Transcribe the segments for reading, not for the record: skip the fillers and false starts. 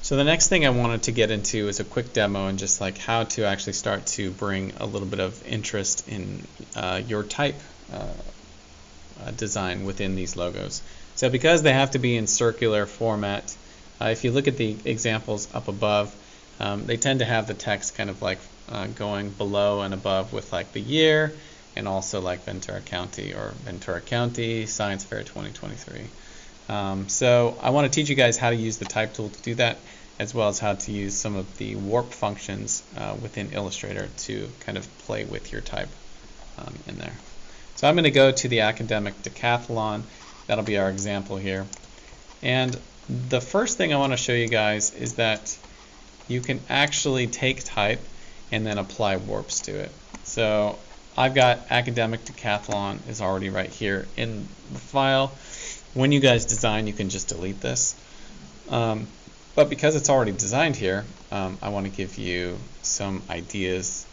So the next thing I wanted to get into is a quick demo and just like how to actually start to bring a little bit of interest in your type design within these logos. So because they have to be in circular format, if you look at the examples up above, they tend to have the text kind of like going below and above with like the year and also like Ventura County or Ventura County Science Fair 2023. So I want to teach you guys how to use the type tool to do that, as well as how to use some of the warp functions within Illustrator to kind of play with your type in there. So I'm going to go to the academic decathlon. That'll be our example here. And the first thing I want to show you guys is that you can actually take type and then apply warps to it. So I've got academic decathlon is already right here in the file. When you guys design, you can just delete this. But because it's already designed here, I want to give you some ideas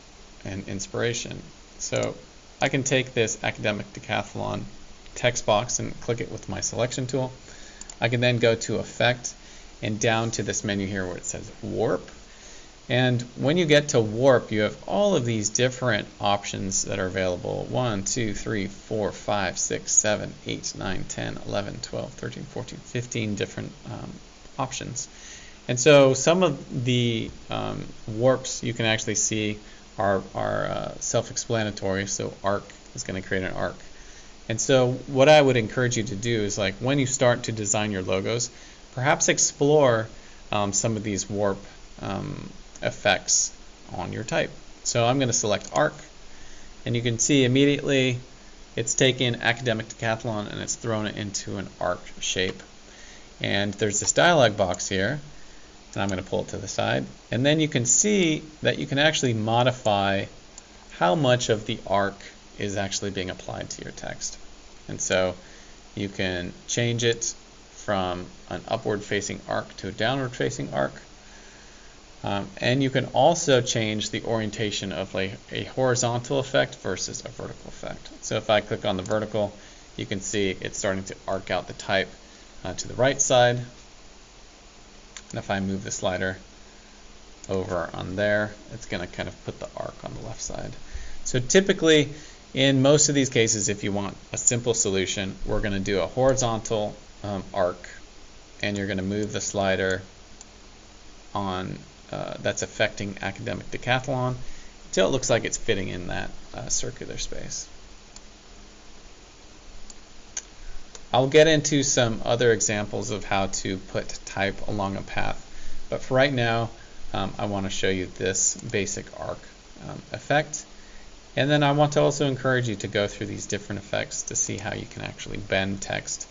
and inspiration. So I can take this academic decathlon text box and click it with my selection tool. I can then go to Effect and down to this menu here where it says Warp. And when you get to Warp, you have all of these different options that are available. 1, 2, 3, 4, 5, 6, 7, 8, 9, 10, 11, 12, 13, 14, 15 different options. And so some of the warps you can actually see are self-explanatory. So arc is going to create an arc. And so what I would encourage you to do is, like, when you start to design your logos, perhaps explore some of these warp effects on your type. So I'm going to select arc, and you can see immediately it's taken academic decathlon and it's thrown it into an arc shape. And there's this dialog box here, and I'm going to pull it to the side, and then you can see that you can actually modify how much of the arc is actually being applied to your text. And so you can change it from an upward facing arc to a downward facing arc. And you can also change the orientation of a horizontal effect versus a vertical effect. So if I click on the vertical, you can see it's starting to arc out the type to the right side. And if I move the slider over on there, it's going to kind of put the arc on the left side. So typically, in most of these cases, if you want a simple solution, we're going to do a horizontal arc, and you're going to move the slider on that's affecting academic decathlon until it looks like it's fitting in that circular space. I'll get into some other examples of how to put type along a path, but for right now, I want to show you this basic arc effect. And then I want to also encourage you to go through these different effects to see how you can actually bend text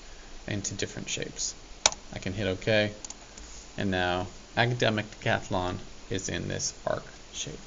into different shapes. I can hit OK, and now academic decathlon is in this arc shape.